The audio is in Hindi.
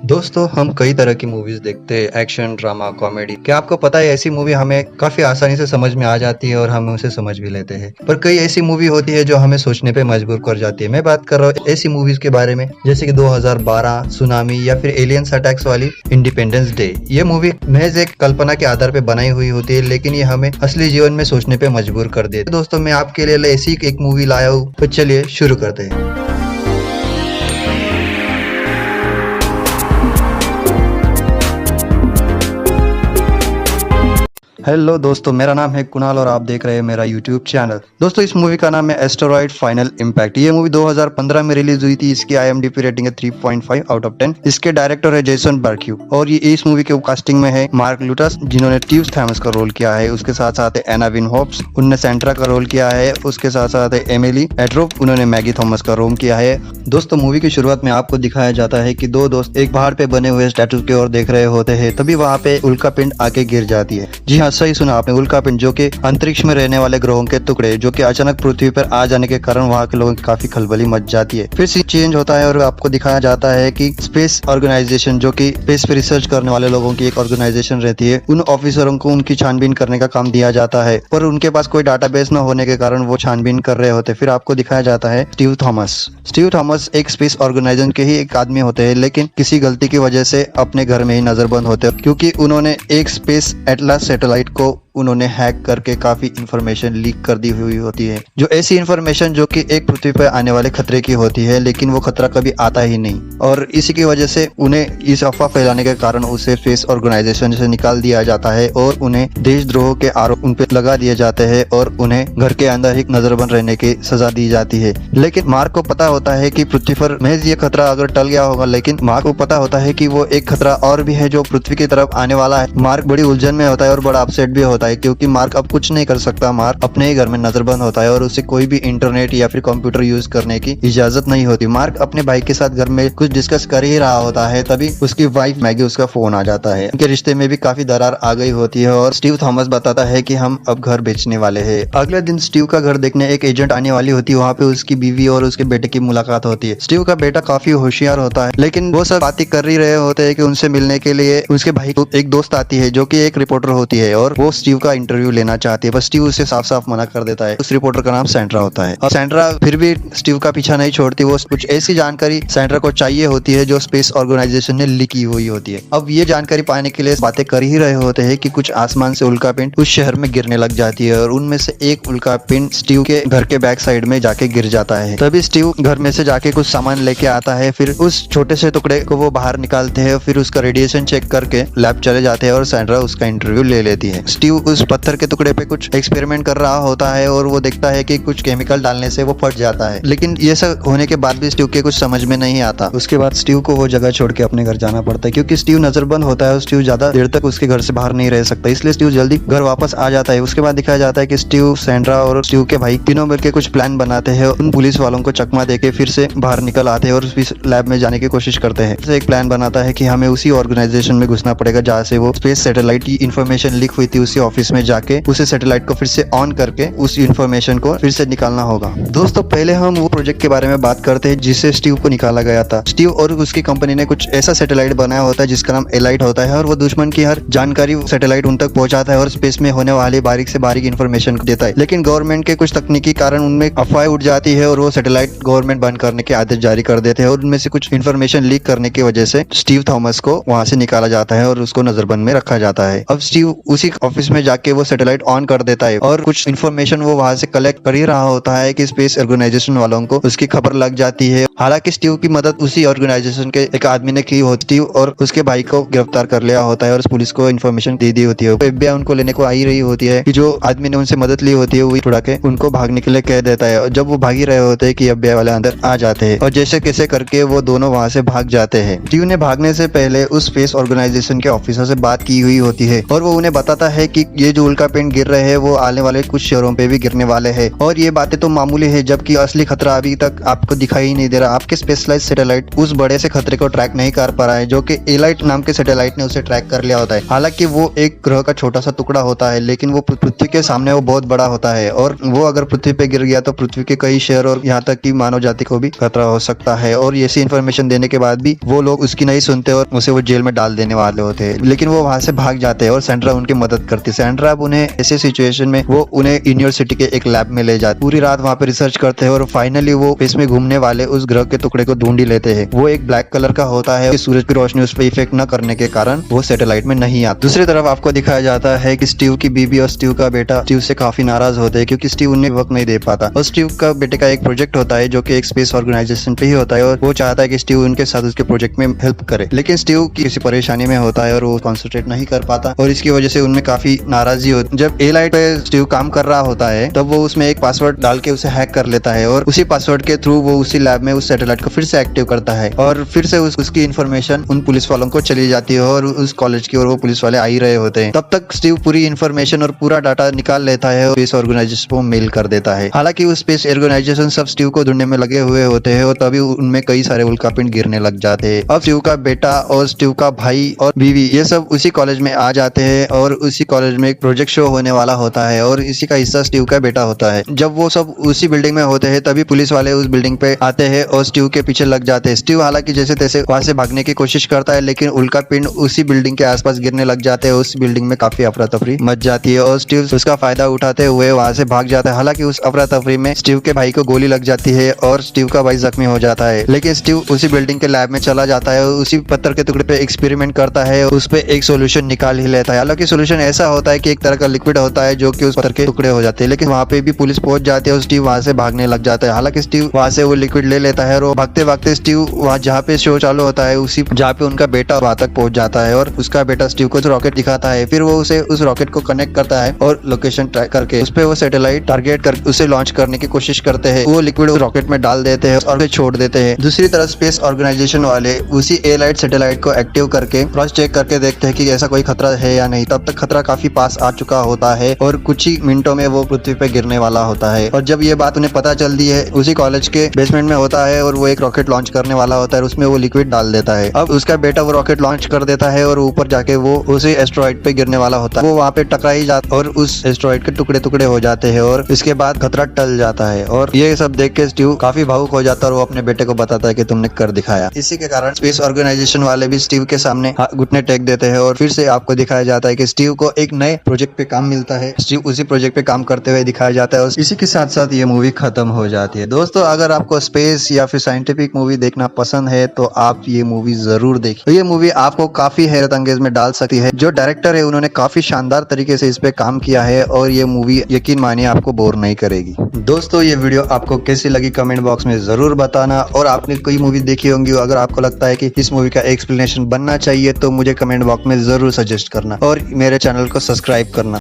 दोस्तों हम कई तरह की मूवीज देखते हैं, एक्शन, ड्रामा, कॉमेडी। क्या आपको पता है ऐसी मूवी हमें काफी आसानी से समझ में आ जाती है और हम उसे समझ भी लेते हैं। पर कई ऐसी मूवी होती है जो हमें सोचने पे मजबूर कर जाती है। मैं बात कर रहा हूँ ऐसी मूवीज के बारे में जैसे कि 2012 सुनामी या फिर एलियंस अटैक्स वाली इंडिपेंडेंस डे। ये मूवी महज एक कल्पना के आधार पर बनाई हुई होती है, लेकिन ये हमें असली जीवन में सोचने पे मजबूर कर देती है। दोस्तों मैं आपके लिए ऐसी एक मूवी लाया हूँ, तो चलिए शुरू करते हैं। हेलो दोस्तों, मेरा नाम है कुणाल और आप देख रहे हैं मेरा यूट्यूब चैनल। दोस्तों इस मूवी का नाम है एस्टेरॉयड फाइनल इम्पैक्ट। ये मूवी 2015 में रिलीज हुई थी। इसकी IMDb रेटिंग है 3.5 आउट ऑफ 10। इसके डायरेक्टर है जेसन बार्क्यू और ये इस मूवी के कास्टिंग में है मार्क लूटस, जिन्होंने ट्यूब थॉमस का रोल किया है। उसके साथ साथ है एना विन होप्स, उन्होंने सेंट्रा का रोल किया है। उसके साथ साथ है एमिली एड्रोप, उन्होंने मैगी थॉमस का रोल किया है। दोस्तों मूवी की शुरुआत में आपको दिखाया जाता है कि दो दोस्त एक पहाड़ पे बने हुए स्टैचू की ओर देख रहे होते हैं। तभी वहाँ पे उल्का पिंड आके गिर जाती है। जी हाँ, सही सुना आपने, उल्का पिंड, जो कि अंतरिक्ष में रहने वाले ग्रहों के टुकड़े जो कि अचानक पृथ्वी पर आ जाने के कारण वहाँ के लोगों की काफी खलबली मच जाती है। फिर सीन चेंज होता है और आपको दिखाया जाता है कि स्पेस ऑर्गेनाइजेशन, जो कि स्पेस पे रिसर्च करने वाले लोगों की एक ऑर्गेनाइजेशन रहती है, उन ऑफिसरों को उनकी छानबीन करने का काम दिया जाता है, पर उनके पास कोई डाटाबेस न होने के कारण वो छानबीन कर रहे होते। फिर आपको दिखाया जाता है स्टीव थॉमस एक स्पेस ऑर्गेनाइजेशन के ही एक आदमी होते हैं, लेकिन किसी गलती की वजह से अपने घर में ही नजरबंद होते हैं, क्योंकि उन्होंने एक स्पेस एटलास सैटेलाइट को उन्होंने हैक करके काफी इंफॉर्मेशन लीक कर दी हुई होती है। जो ऐसी इंफॉर्मेशन जो कि एक पृथ्वी पर आने वाले खतरे की होती है, लेकिन वो खतरा कभी आता ही नहीं, और इसी की वजह से उन्हें इस अफवाह फैलाने के कारण उसे स्पेस ऑर्गेनाइजेशन से निकाल दिया जाता है और उन्हें देशद्रोह के आरोप उन पे लगा दिए जाते हैं और उन्हें घर के अंदर ही नजरबंद रहने की सजा दी जाती है। लेकिन मार्क को पता होता है कि पृथ्वी पर महज ये खतरा अगर टल गया होगा, लेकिन मार्क को पता होता है कि वो एक खतरा और भी है जो पृथ्वी की तरफ आने वाला है। मार्क बड़ी उलझन में होता है और बड़ा अपसेट भी होता है, क्योंकि मार्क अब कुछ नहीं कर सकता। मार्क अपने ही घर में नजरबंद होता है और उसे कोई भी इंटरनेट या फिर कंप्यूटर यूज करने की इजाजत नहीं होती। मार्क अपने भाई के साथ घर में कुछ डिस्कस कर ही रहा होता है, तभी उसकी वाइफ मैगी उसका फोन आ जाता है। उनके रिश्ते में भी काफी दरार आ गई होती है और स्टीव थॉमस बताता है कि हम अब घर बेचने वाले हैं। अगले दिन स्टीव का घर देखने एक एजेंट आने वाली होती है। वहाँ पे उसकी बीवी और उसके बेटे की मुलाकात होती है। स्टीव का बेटा काफी होशियार होता है, लेकिन वो सब बातें कर ही रहे होते हैं कि उनसे मिलने के लिए उसके भाई को एक दोस्त आती है जो कि एक रिपोर्टर होती है और वो स्टीव का इंटरव्यू लेना चाहती है, बस स्टीव उसे साफ साफ मना कर देता है। उस रिपोर्टर का नाम सेंट्रा होता है और सेंट्रा फिर भी स्टीव का पीछा नहीं छोड़ती। वो कुछ ऐसी जानकारी सेंट्रा को चाहिए होती है जो स्पेस ऑर्गेनाइजेशन ने लीक की हुई होती है। अब ये जानकारी पाने के लिए बातें कर ही रहे होते हैं कि कुछ आसमान से उल्का पिंड उस शहर में गिरने लग जाती है और उनमें से एक उल्का पिंड स्टीव के घर के बैक साइड में जाके गिर जाता है। तभी स्टीव घर में से जाके कुछ सामान लेके आता है। फिर उस छोटे से टुकड़े को वो बाहर निकालते हैं, फिर उसका रेडिएशन चेक करके लैब चले जाते हैं और सेंट्रा उसका इंटरव्यू ले लेती है। स्टीव उस पत्थर के टुकड़े पे कुछ एक्सपेरिमेंट कर रहा होता है और वो देखता है कि कुछ केमिकल डालने से वो फट जाता है, लेकिन ये सब होने के बाद भी स्टीव के कुछ समझ में नहीं आता। उसके बाद स्टीव को वो जगह छोड़ के अपने घर जाना पड़ता है, क्योंकि स्टीव नजरबंद होता है और स्टीव ज्यादा देर तक उसके घर से बाहर नहीं रह सकता, इसलिए स्टीव जल्दी घर वापस आ जाता है। उसके बाद दिखाया जाता है कि स्टीव, सेंट्रा और स्टीव के भाई तीनों मिलकर कुछ प्लान बनाते हैं। उन पुलिस वालों को चकमा देके फिर से बाहर निकल आते हैं और उस लैब में जाने की कोशिश करते हैं। एक प्लान बनाता है कि हमें उसी ऑर्गेनाइजेशन में घुसना पड़ेगा जहाँ से वो स्पेस सैटेलाइट की इन्फॉर्मेशन लीक हुई थी। उसी ऑफिस में जाके उसे सैटेलाइट को फिर से ऑन करके उस इन्फॉर्मेशन को फिर से निकालना होगा। दोस्तों पहले हम वो प्रोजेक्ट के बारे में बात करते हैं जिससे स्टीव को निकाला गया था। स्टीव और उसकी कंपनी ने कुछ ऐसा सैटेलाइट बनाया होता है जिसका नाम एलाइट होता है और वो दुश्मन की हर जानकारी सैटेलाइट उन तक पहुंचाता है और स्पेस में होने वाली बारीक से बारीक इन्फॉर्मेशन देता है। लेकिन गवर्नमेंट के कुछ तकनीकी कारण उनमें अफवाह उठ जाती है और वो सैटेलाइट गवर्नमेंट बंद करने के आदेश जारी कर देते हैं और उनमें से कुछ इन्फॉर्मेशन लीक करने की वजह से स्टीव थॉमस को वहां से निकाला जाता है और उसको नजरबंद में रखा जाता है। अब स्टीव उसी ऑफिस में जाके वो सैटेलाइट ऑन कर देता है और कुछ इन्फॉर्मेशन वो वहां से कलेक्ट कर ही रहा होता है कि स्पेस ऑर्गेनाइजेशन वालों को उसकी खबर लग जाती है। हालांकि स्टीव की मदद उसी ऑर्गेनाइजेशन के एक आदमी ने की होती है और उसके भाई को गिरफ्तार कर लिया होता है और पुलिस को इन्फॉर्मेशन दे दी होती है। FBI उनको लेने को आई रही होती है कि जो आदमी ने उनसे मदद ली होती है वही छुड़ा के उनको भागने के लिए कह देता है। और जब वो भाग ही रहे होते हैं कि FBI वाले अंदर आ जाते हैं और जैसे कैसे करके वो दोनों वहां से भाग जाते हैं। स्टीव ने भागने से पहले उस स्पेस ऑर्गेनाइजेशन के ऑफिसर से बात की हुई होती है और वो उन्हें बताता है कि ये जो उल्कापिंड गिर रहे हैं वो आने वाले कुछ शहरों पे भी गिरने वाले हैं और ये बातें तो मामूली है, जबकि असली खतरा अभी तक आपको दिखाई ही नहीं दे रहा। आपके स्पेशलाइज्ड सैटेलाइट उस बड़े से खतरे को ट्रैक नहीं कर पा रहा है जो कि एलाइट नाम के सैटेलाइट ने उसे ट्रैक कर लिया होता है। हालांकि वो एक ग्रह का छोटा सा टुकड़ा होता है, लेकिन वो पृथ्वी के सामने वो बहुत बड़ा होता है और वो अगर पृथ्वी पे गिर गया तो पृथ्वी के कई शहर और यहाँ तक कि मानव जाति को भी खतरा हो सकता है। और ऐसी इन्फॉर्मेशन देने के बाद भी वो लोग उसकी नहीं सुनते और उसे वो जेल में डाल देने वाले होते हैं, लेकिन वो वहां से भाग जाते हैं और सेंड्रा उनकी मदद करती है। सेंड्रा अब उन्हें ऐसे सिचुएशन में वो उन्हें यूनिवर्सिटी के एक लैब में ले जाती, पूरी रात वहाँ पे रिसर्च करते हैं और फाइनली वो स्पेस में घूमने वाले उस ग्रह के टुकड़े को ढूंढ ही लेते हैं। वो एक ब्लैक कलर का होता है, सूरज की रोशनी उस पर इफेक्ट न करने के कारण वो सैटेलाइट में नहीं आता। दूसरी तरफ आपको दिखाया जाता है कि स्टीव की बीबी और स्टीव का बेटा स्टीव से काफी नाराज होते हैं क्योंकि स्टीव उन्हें वक्त नहीं दे पाता। और स्टीव का बेटे का एक प्रोजेक्ट होता है जो कि एक स्पेस ऑर्गेनाइजेशन पे ही होता है और वो चाहता है कि स्टीव उनके साथ उसके प्रोजेक्ट में हेल्प करे, लेकिन स्टीव किसी परेशानी में होता है और वो कॉन्सेंट्रेट नहीं कर पाता और इसकी वजह से उनमें काफी नाराजगी होती है। जब एलाइट पे स्टीव काम कर रहा होता है तब वो उसमें एक पासवर्ड डाल के उसे हैक कर लेता है और उसी पासवर्ड के थ्रू वो उसी लैब में उस सैटेलाइट को फिर से एक्टिव करता है और फिर से उसकी इन्फॉर्मेशन उन पुलिस वालों को चली जाती है और उस कॉलेज की और वो पुलिस वाले आ ही रहे होते हैं। तब तक स्टीव पूरी इन्फॉर्मेशन और पूरा डाटा निकाल लेता है और स्पेस ऑर्गेनाइजेशन को मेल कर देता है। हालांकि उस स्पेस ऑर्गेनाइजेशन सब स्टीव को ढूंढने में लगे हुए होते हैं और तभी उनमें कई सारे उल्कापिंड गिरने लग जाते हैं। अब स्टीव का बेटा और स्टीव का भाई और बीवी ये सब उसी कॉलेज में आ जाते हैं और उसी कॉलेज में एक प्रोजेक्ट शो होने वाला होता है और इसी का हिस्सा स्टीव का बेटा होता है। जब वो सब उसी बिल्डिंग में होते हैं तभी पुलिस वाले उस बिल्डिंग पे आते हैं और स्टीव के पीछे लग जाते हैं। स्टीव हालांकि जैसे तैसे वहां से भागने की कोशिश करता है, लेकिन उल्कापिंड उसी बिल्डिंग के आसपास गिरने लग जाते हैं। उस बिल्डिंग में काफी अफरा तफरी मच जाती है और स्टीव उसका फायदा उठाते हुए वहां से भाग जाता है। हालांकि उस अफरा तफरी में स्टीव के भाई को गोली लग जाती है और स्टीव का भाई जख्मी हो जाता है, लेकिन स्टीव उसी बिल्डिंग के लैब में चला जाता है और उसी पत्थर के टुकड़े पे एक्सपेरिमेंट करता है, उस पे एक सोल्यूशन निकाल ही लेता है। हालांकि सोल्यूशन ऐसा होता है कि एक तरह का लिक्विड होता है जो कि उस पत्थर के टुकड़े हो जाते हैं, लेकिन वहाँ पे भी पुलिस पहुंच जाती है और स्टीव वहां से भागने लग जाता है। हालांकि स्टीव वहां से वो लिक्विड ले लेता है और भागते भागते स्टीव वहाँ जहाँ पे शो चालू होता है उसी जहाँ पे उनका बेटा वहां तक पहुंच जाता है और उसका बेटा स्टीव को रॉकेट दिखाता है। फिर वो उसे उस रॉकेट को कनेक्ट करता है और लोकेशन ट्रैक करके उस पे वो सैटेलाइट टारगेट कर उसे लॉन्च करने की कोशिश करते हैं। वो लिक्विड रॉकेट में डाल देते हैं और छोड़ देते हैं। दूसरी तरफ स्पेस ऑर्गेनाइजेशन वाले उसी एलाइट सैटेलाइट को एक्टिव करके क्रॉस चेक करके देखते हैं कि ऐसा कोई खतरा है या नहीं। तब तक खतरा काफी पास आ चुका होता है और कुछ ही मिनटों में वो पृथ्वी पे गिरने वाला होता है। और जब ये बात उन्हें पता चलती है उसी कॉलेज के बेसमेंट में होता है और वो एक रॉकेट लॉन्च करने वाला होता है और उसमें वो लिक्विड डाल देता है। अब उसका बेटा वो रॉकेट लॉन्च कर देता है और ऊपर जाके वो उसी एस्ट्रॉइड पे गिरने वाला होता है। वो वहाँ पे टकरा ही जाता और उस एस्ट्रॉइड के टुकड़े टुकड़े हो जाते हैं और इसके बाद खतरा टल जाता है। और ये सब देख के स्टीव काफी भावुक हो जाता है और वो अपने बेटे को बताता है कि तुमने कर दिखाया। इसी के कारण स्पेस ऑर्गेनाइजेशन वाले भी स्टीव के सामने घुटने टेक देते हैं और फिर से आपको दिखाया जाता है कि स्टीव को एक नए प्रोजेक्ट पे काम मिलता है। स्टीव उसी प्रोजेक्ट पे काम करते हुए दिखाया जाता है और इसी के साथ साथ ये मूवी खत्म हो जाती है। दोस्तों, अगर आपको स्पेस या फिर साइंटिफिक मूवी देखना पसंद है तो आप ये मूवी जरूर देखिए। तो ये मूवी आपको काफी हैरत अंगेज में डाल सकती है। जो डायरेक्टर है उन्होंने काफी शानदार तरीके से इस पे काम किया है और ये मूवी यकीन मानिए आपको बोर नहीं करेगी। दोस्तों, ये वीडियो आपको कैसी लगी कमेंट बॉक्स में जरूर बताना और आपने कोई मूवी देखी होंगी, अगर आपको लगता है कि इस मूवी का एक्सप्लेनेशन बनना चाहिए तो मुझे कमेंट बॉक्स में जरूर सजेस्ट करना और मेरे चैनल को सब्सक्राइब करना।